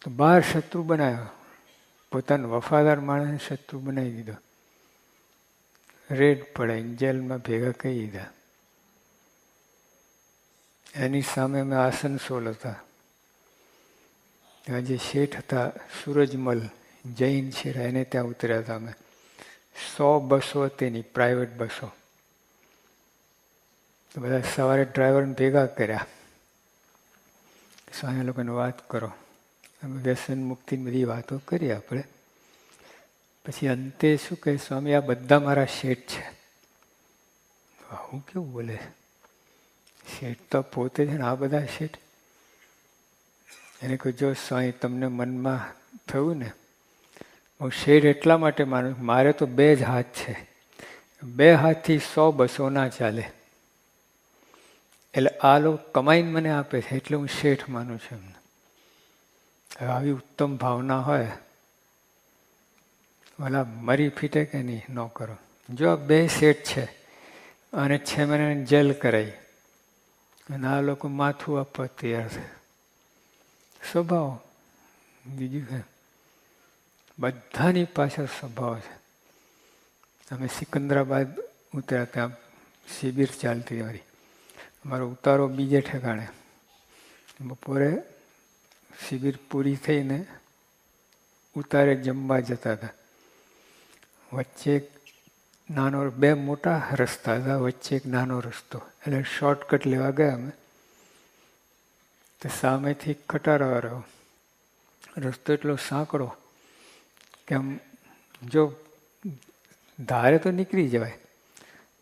તો બહાર શત્રુ બનાવ્યો, પોતાનો વફાદાર માણસને શત્રુ બનાવી દીધો. રેડ પડાઈને જેલમાં ભેગા કરી દીધા. એની સામે અમે આસનસોલ હતા. ત્યાં જે શેઠ હતા સૂરજમલ જૈન શેઠ, એને ત્યાં ઉતર્યા હતા અમે. 100 બસો હતી એની પ્રાઇવેટ બસો. તો બધા સવારે ડ્રાઈવરને ભેગા કર્યા. સ્વામી લોકોને વાત કરો. અમે વ્યસન મુક્તિની બધી વાતો કરી આપણે. પછી અંતે શું કહે, સ્વામી આ બધા મારા શેઠ છે. હું કેવું બોલે, શેઠ તો પોતે છે ને આ બધા શેઠ. એને કહ્યું, જો સ્વામી તમને મનમાં થયું ને, હું શેઠ એટલા માટે માનું, મારે તો 2 જ હાથ છે, 2 હાથથી 100 બસો ના ચાલે. એટલે આ લોકો કમાઈને મને આપે છે એટલે હું શેઠ માનું છું એમને. હવે આવી ઉત્તમ ભાવના હોય, ઓલા મરી ફીટે કે નહીં, ન કરો. જો આ 2 શેઠ છે અને 6 મહિનાની જેલ કરાઈ અને આ લોકો માથું આપવા તૈયાર છે. સ્વભાવ, બીજું છે બધાની પાછળ સ્વભાવ છે. અમે સિકંદરાબાદ ઉતર્યા, ત્યાં શિબિર ચાલતી અમારી. અમારો ઉતારો બીજે ઠેકાણે. બપોરે શિબિર પૂરી થઈને ઉતારે જમવા જતા હતા. વચ્ચે એક નાનો, 2 મોટા રસ્તા હતા, વચ્ચે એક નાનો રસ્તો. એટલે શોર્ટકટ લેવા ગયા અમે. તો સામેથી ખટારાવાળો રસ્તો એટલો સાંકડો કે આમ જો ધારે તો નીકળી જવાય,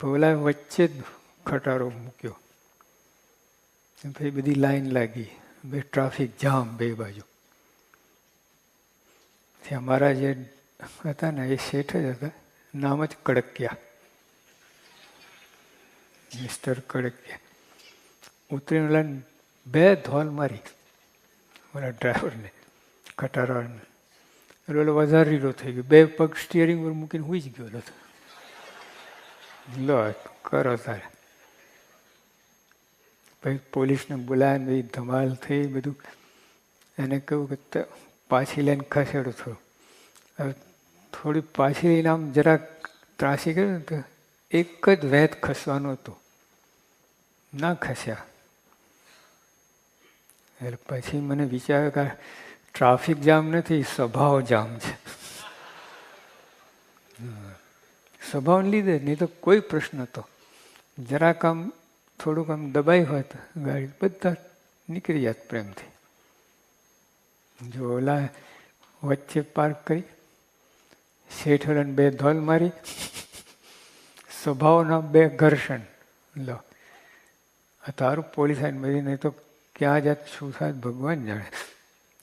પેલા વચ્ચે જ ખટારો મૂક્યો. પછી બધી લાઈન લાગી, ટ્રાફિક જામ 2 બાજુ. અમારા જે હતા ને એ શેઠ જ હતા, નામ જ કડકિયા, મિસ્ટર કડકિયા. ઉતરીને ઓલા 2 ધોલ મારી ઓલા ડ્રાઈવરને, ખટારાને. એટલે ઓલો વધારે રીલો થઈ ગયો, 2 પગ સ્ટિયરિંગ પર મૂકીને હુઈ જ ગયો હતો. લો કરો તારે. પછી પોલીસને બોલાવીને બધી ધમાલ થઈ બધું. એને કહ્યું કે પાછી લઈને ખસેડો થોડું. હવે થોડી પાછી લઈને આમ જરાક ત્રાસી કર્યું ને તો એક જ વેત ખસવાનું હતું, ના ખસ્યા. એટલે પછી મને વિચાર કે ટ્રાફિક જામ નથી, સ્વભાવ જામ છે. સ્વભાવને લીધે, નહીં તો કોઈ પ્રશ્ન હતો. જરાક આમ થોડુંક આમ દબાઈ હોત ગાડી, બધા નીકળી જાત પ્રેમથી. જો ઓલા વચ્ચે પાર્ક કરી, શેઠ ઓલાને 2 ધોલ મારી, સ્વભાવના 2 ઘર્ષણ. લો આ તારું પોલીસ આવીને મળી, નહીં તો ક્યાં જાત શું થાત ભગવાન જાણે.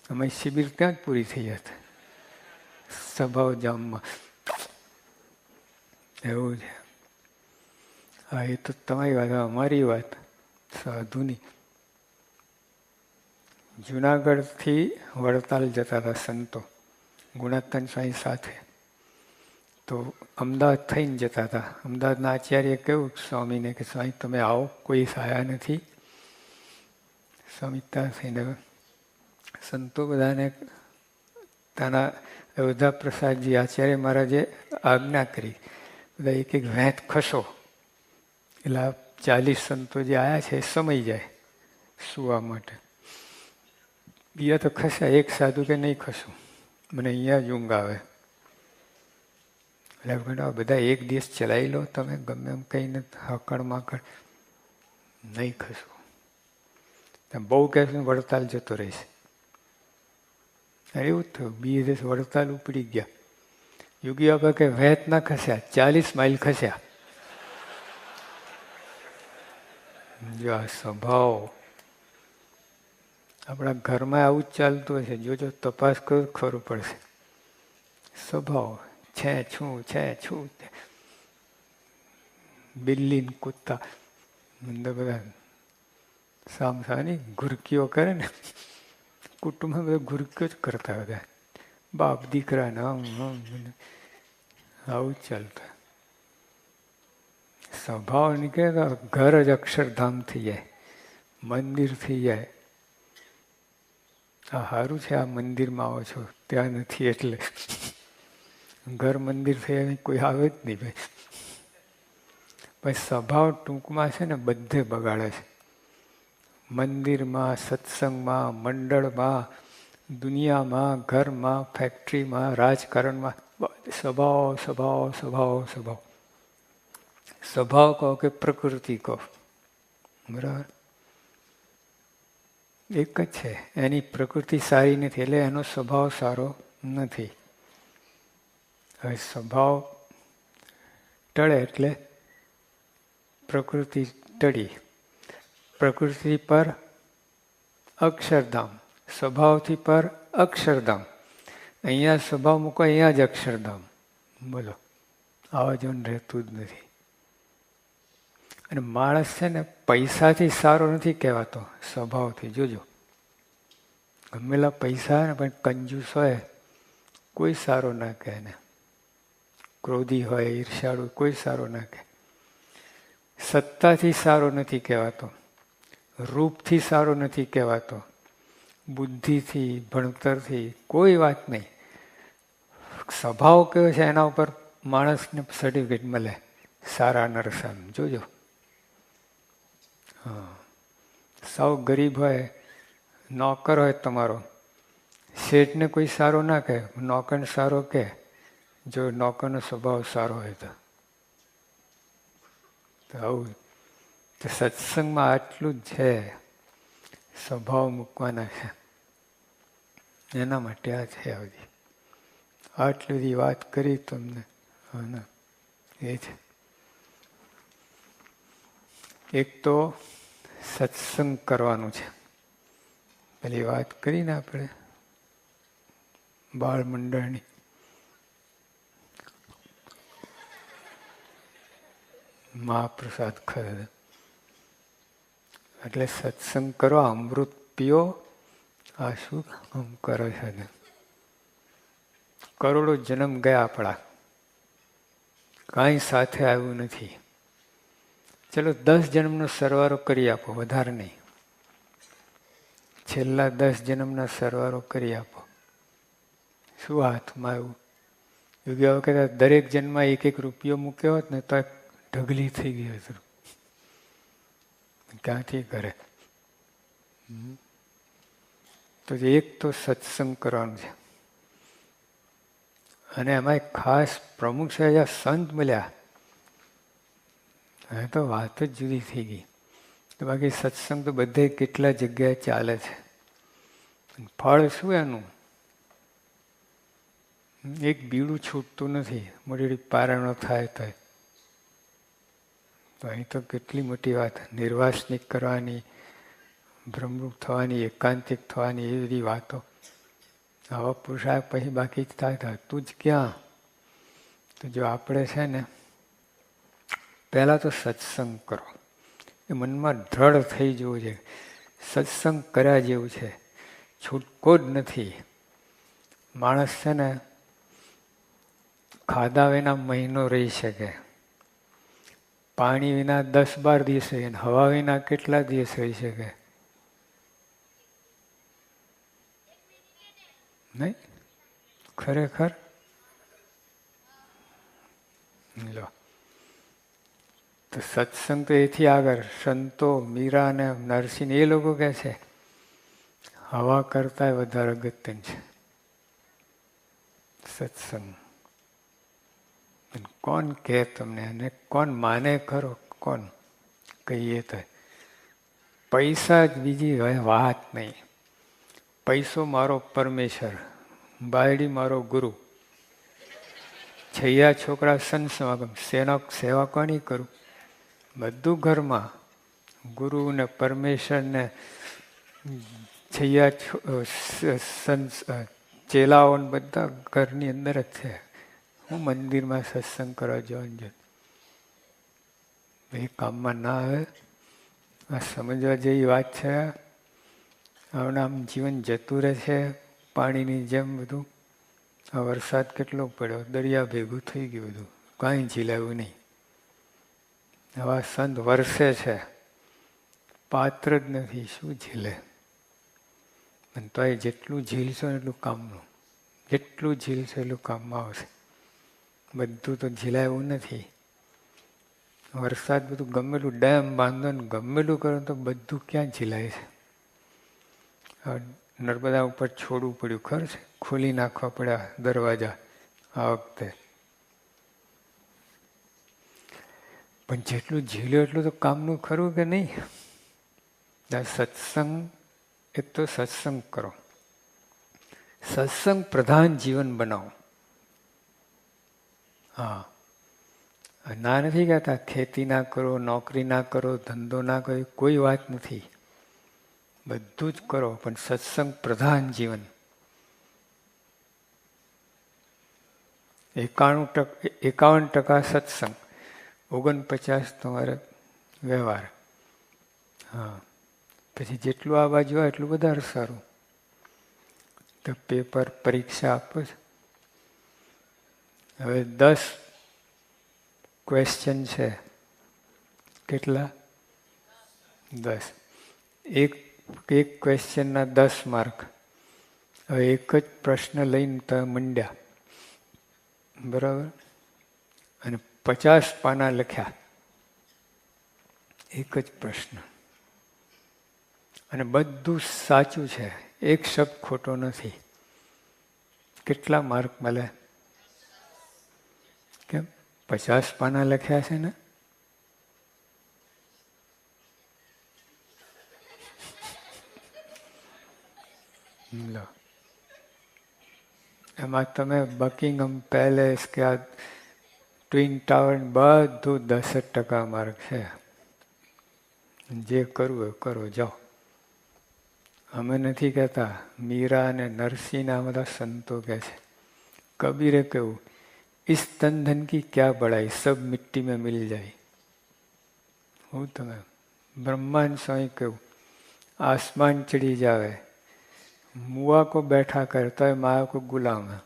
અમારી શિબિર ત્યાં જ પૂરી થઈ જાત સ્વભાવ જામમાં. એવું છે. હા, એ તો તમારી વાત, અમારી વાત સાધુની. જુનાગઢથી વડતાલ જતા હતા સંતો, ગુણાત્તન સ્વામી સાથે. તો અમદાવાદ થઈને જતા હતા. અમદાવાદના આચાર્ય કહ્યું સ્વામીને કે સ્વામી તમે આવો, કોઈ આયા નથી. સ્વામી ત્યાં થઈને સંતો બધાને ત્યાંના અયોધ્યા પ્રસાદજી આચાર્ય મહારાજે આજ્ઞા કરી, બધા એક એક વેત ખસો. એટલે 40 સંતો જે આવ્યા છે એ સમય જાય સુવા માટે. બીજા તો ખસ્યા, એક સાધુ કે નહીં ખસું, મને અહીંયા જ ઊંઘ આવે. એટલે બધા એક દિવસ ચલાવી લો તમે, ગમે એમ કહીને હકડ માકડ, નહીં ખસવું. બહુ કહેશું વડતાલ જતો રહીશ. એવું જ થયું. બીજે દિવસ વડતાલ ઉપડી ગયા. યોગી બાબા કે વેત ના ખસ્યા, 40 માઇલ ખસ્યા. જો આ સ્વભાવ આપણા ઘરમાં આવું જ ચાલતું હશે. જોજો તપાસ કરો ખરું પડશે. સ્વભાવ છે છું બિલ્લી કૂદતા બધા સામસાની ઘુરકીઓ કરે ને, કુટુંબમાં બધા ઘુરકીઓ જ કરતા હતા. બાપ દીકરા ને આવું જ ચાલતું. સ્વભાવ નીકળે તો ઘર જ અક્ષરધામ થઈ જાય, મંદિર થઈ જાય. આ સારું છે આ મંદિરમાં આવો છો, ત્યાં નથી એટલે ઘર મંદિર થઈ કોઈ આવે જ નહીં ભાઈ. ભાઈ સ્વભાવ ટૂંકમાં છે ને બધે બગાડે છે. મંદિરમાં, સત્સંગમાં, મંડળમાં, દુનિયામાં, ઘરમાં, ફેક્ટરીમાં, રાજકારણમાં સ્વભાવ સ્વભાવ સ્વભાવ સ્વભાવ. સ્વભાવ કહો કે પ્રકૃતિ કહો, બરાબર એક જ છે. એની પ્રકૃતિ સારી નથી એટલે એનો સ્વભાવ સારો નથી. હવે સ્વભાવ ટળે એટલે પ્રકૃતિ ટળી. પ્રકૃતિ પર અક્ષરધામ, સ્વભાવથી પર અક્ષરધામ. અહીંયા સ્વભાવ મૂકો, અહીંયા જ અક્ષરધામ. બોલો, આવા જવાનું રહેતું જ નથી. અને માણસ છે ને પૈસાથી સારો નથી કહેવાતો, સ્વભાવથી. જોજો, ગમેલા પૈસા ને પણ કંજૂસ હોય કોઈ સારો ના કહે ને, ક્રોધી હોય, ઈર્ષ્યાળુ કોઈ સારો ના કહે. સત્તાથી સારો નથી કહેવાતો, રૂપથી સારો નથી કહેવાતો, બુદ્ધિથી, ભણતરથી કોઈ વાત નહીં. સ્વભાવ કયો છે એના ઉપર માણસને સર્ટિફિકેટ મળે, સારા નરસા. જોજો, હા, સાવ ગરીબ હોય, નોકર હોય તમારો, શેઠને કોઈ સારો ના કહે, નોકરને સારો કહે, જો નોકરનો સ્વભાવ સારો હોય તો. આવું તો સત્સંગમાં આટલું જ છે, સ્વભાવ મૂકવાના છે. એના માટે આ છે. બધી આટલી બધી વાત કરી તમને. હા, એ છે. એક તો સત્સંગ કરવાનું છે. પેલી વાત કરીને આપણે બાળ મંડળની, મહાપ્રસાદ ખરે એટલે સત્સંગ કરો, અમૃત પીઓ. આ શું આમ કરે છે? કરોડો જન્મ ગયા આપણા, કાંઈ સાથે આવ્યું નથી. ચલો 10 જન્મનો સરવારો કરી આપો, વધારે નહીં. છેલ્લા 10 જન્મના સરવારો કરી આપો. શું હાથમાં આવ્યું? યોગી વખતે દરેક જન્મમાં 1-1 રૂપિયો મૂક્યો હોત ને તો ઢગલી થઈ ગઈ હતું. ક્યાંથી કરે? તો એક તો સત્સંગ કરવાનું છે. અને એમાં ખાસ પ્રમુખ સાહેબ સંત મળ્યા, હવે તો વાત જ જુદી થઈ ગઈ. તો બાકી સત્સંગ તો બધે કેટલા જગ્યાએ ચાલે છે. ફળ શું એનું? એક બીડું છૂટતું નથી. મોટી પારણો થાય થાય તો અહીં તો કેટલી મોટી વાત, નિર્વાસનિક કરવાની, બ્રહ્મરૂપ થવાની, એકાંતિક થવાની, એ બધી વાતો. આવા પુરુષાર્થ પછી બાકી જ થાય. તું જ ક્યાં? તો જો આપણે છે ને પહેલાં તો સત્સંગ કરો, એ મનમાં દ્રઢ થઈ જવું છે. સત્સંગ કર્યા જેવું છે, છૂટકો જ નથી. માણસ છે ને ખાધા વિના મહિનો રહી શકે, પાણી વિના 10-12 દિવસ રહી, હવા વિના કેટલા દિવસ રહી શકે? નહીં? ખરેખર લો. તો સત્સંગ તો એથી આગળ સંતો, મીરા અને નરસિંહ એ લોકો કહે છે હવા કરતા વધારે અગત્યનું છે સત્સંગ. કોણ કહે તમને? અને કોણ માને ખરો? કોણ કહીએ તો પૈસા જ બીજી વાત નહીં. પૈસો મારો પરમેશ્વર, બાયડી મારો ગુરુ, છૈયા છોકરા સંત સમાગમ, સેવા કોની કરું? બધું ઘરમાં ગુરુ ને પરમેશ્વર ને છૈયા ચેલાઓ બધા ઘરની અંદર જ છે. હું મંદિરમાં સત્સંગ કરવા જવાનું એ કામમાં ના આવે. આ સમજવા જેવી વાત છે. હવે આમ જીવન જતું રહે છે પાણીની જેમ બધું. આ વરસાદ કેટલો પડ્યો, દરિયા ભેગું થઈ ગયું બધું, કાંઈ ઝીલાવ્યું નહીં. આવા સંત વરસે છે, પાત્ર જ નથી, શું ઝીલે? અને તોય જેટલું ઝીલશો એટલું કામનું, જેટલું ઝીલશો એટલું કામમાં આવશે. બધું તો ઝીલાય એવું નથી. વરસાદ બધું ગમેલું ડેમ બાંધો ને ગમેલું કરો તો બધું ક્યાં ઝીલાય છે. નર્મદા ઉપર છોડવું પડ્યું ખરું છે, ખોલી નાખવા પડ્યા દરવાજા આ વખતે. પણ જેટલું ઝીલ્યો એટલું તો કામનું ખરું કે નહીં? સત્સંગ, એક તો સત્સંગ કરો, સત્સંગ પ્રધાન જીવન બનાવો. હા, ના નથી કહેતા ખેતી ના કરો, નોકરી ના કરો, ધંધો ના કરો, કોઈ વાત નથી. બધું જ કરો પણ સત્સંગ પ્રધાન જીવન. 51% સત્સંગ, 49% તમારે વ્યવહાર. હા, પછી જેટલું આ બાજુ હોય એટલું વધારે સારું. તો પેપર પરીક્ષા આપો છો. હવે 10 ક્વેશ્ચન છે. કેટલા? 10. એક ક્વેશ્ચનના 10 માર્ક. હવે એક જ પ્રશ્ન લઈને તમે મંડ્યા, બરાબર, અને 50 પાના લખ્યા એક જ પ્રશ્ન, અને બધું સાચું છે, એક શબ્દ ખોટો નથી. કેટલા માર્ક મળે? કેમ? 50 પાના લખ્યા છે ને. લો, એમાં તમે બકિંગહામ પેલેસ કે આ ટ્વિન ટાવર બધું 10% માર્ક છે. જે કરવું એ કરો, જાઓ. અમે નથી કહેતા, મીરા અને નરસિંહના બધા સંતો કહે છે. કબીરે કહ્યું, इस तन धन की क्या बड़ाई, सब मिट्टी में मिल जाए. હું તમે બ્રહ્માંડ સ્વામી કહ્યું, आसमान चढ़ी जावे, मुआ को बैठा करता है, माया को गुलाम है.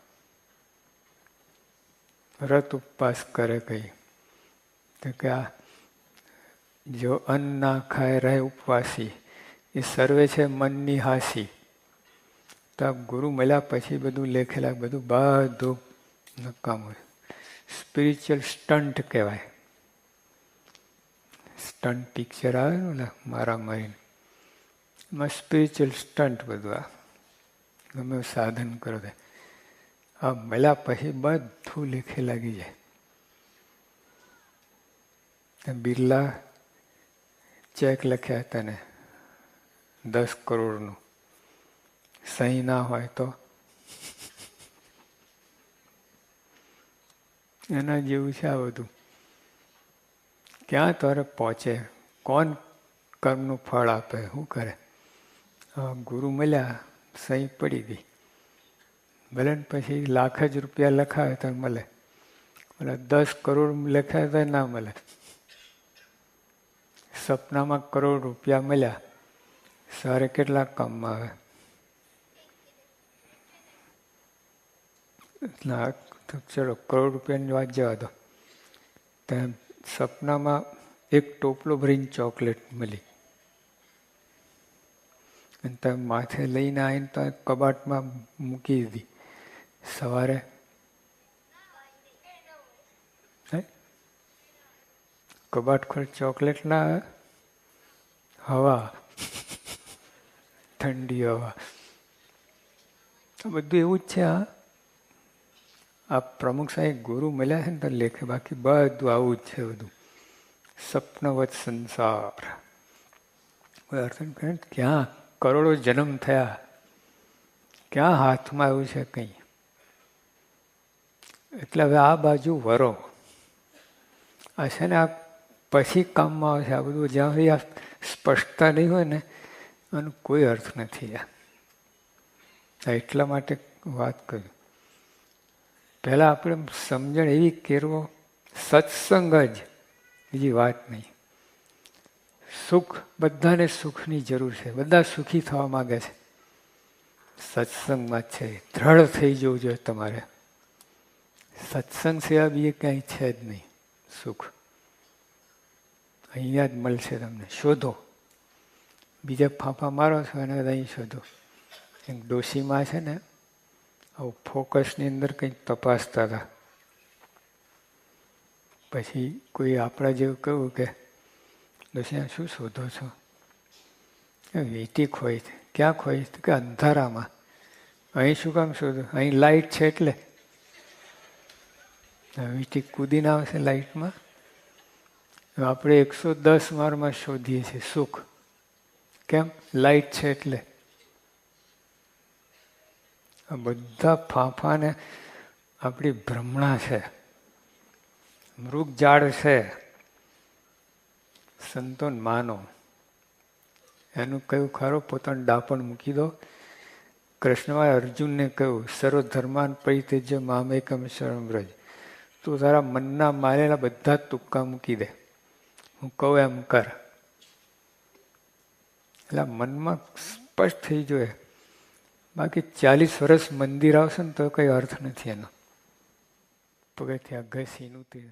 व्रत उपवास करे कहीं तो क्या, जो अन्न ना खाए रहे उपवासी, એ સર્વે છે મનની હાસી. તો આ ગુરુ મળ્યા પછી બધું લેખેલા બધું નકામું. સ્પિરિચ્યુઅલ સ્ટન્ટ કહેવાય. સ્ટન્ટ પિક્ચર આવે ને મારા મારીને, એમાં સ્પિરિચ્યુઅલ સ્ટન્ટ બધું. આ ગમે સાધન કરો તે આ મળ્યા પછી બધું લેખે લાગી જાય. બિરલા ચેક લખ્યા તને 10 કરોડનું, સહી ના હોય તો એના જેવું છે આ બધું. ક્યાં તારે પહોંચે? કોણ કર્મનું ફળ આપે? શું કરે? ગુરુ મળ્યા, સહી પડી ગઈ. ભલે ને પછી લાખ જ રૂપિયા લખાવે તો મળે, ઓલા 10 કરોડ લખાય તો ના મળે. સપનામાં કરોડ રૂપિયા મળ્યા, સવારે કેટલા કામમાં આવે? ચલો કરોડ રૂપિયાની વાત જવા દો. તેમ સપનામાં એક ટોપલો ભરીને ચોકલેટ મળી, અને તમે માથે લઈને આવીને તો કબાટમાં મૂકી દીધી. સવારે કબાટ ખોલ, ચોકલેટ ના આવે, હવા, ઠંડી હવા, બધું એવું જ છે. આ પ્રમુખ સાહેબ ગુરુ મળ્યા છે ને તો લેખે, બાકી બધું આવું જ છે. બધું સપનવત સંસાર. ક્યાં કરોડો જન્મ થયા, ક્યાં હાથમાં આવ્યું છે કંઈ? એટલે હવે આ બાજુ વરો. આ છે ને આ પછી કામમાં આવશે. આ બધું જ્યાં સુધી આ સ્પષ્ટતા નહીં હોય ને આનો કોઈ અર્થ નથી. એટલા માટે વાત કરી. પહેલાં આપણે સમજણ એવી કેરવો, સત્સંગ જ, બીજી વાત નહીં. સુખ, બધાને સુખની જરૂર છે, બધા સુખી થવા માગે છે. સત્સંગમાં છે, દ્રઢ થઈ જવું જોઈએ તમારે. સત્સંગ સિવાય બીજે કંઈ છે જ નહીં સુખ. અહીંયા જ મળશે તમને. શોધો, બીજા ફાંફા મારો છો અને અહીં શોધો. એક ડોશીમાં છે ને આવું ફોકસની અંદર કંઈક તપાસતા હતા. પછી કોઈ આપણા જેવું કહ્યું કે ડોશી શું શોધો છો? વીંટી ખોઈ. ક્યાં ખોઈ? કે અંધારામાં. અહીં શું કામ શોધો? અહીં લાઈટ છે એટલે. વીંટી કૂદીને આવશે લાઈટમાં. આપણે 110 વારમાં શોધીએ છીએ સુખ. કેમ? લાઈટ છે એટલે. આ બધા ફાંફાને આપણી ભ્રમણા છે. મૃગજાળ છે. સંતોન માનો. એનું કયું ખરો? પોતાનું ડાપણ મૂકી દો. કૃષ્ણએ અર્જુનને કહ્યું, સર્વધર્માન પરિત્યજ્ય મામેકમ શરણં વ્રજ. તું તારા મનના મારેલા બધા જ તુક્કા મૂકી દે. હું કહું એમ કર. એટલે મનમાં સ્પષ્ટ થઈ જોઈએ. બાકી 40 વર્ષ મંદિર આવશે ને તો કઈ અર્થ નથી એનો. પગથિયાં ઘસીને ઉતરી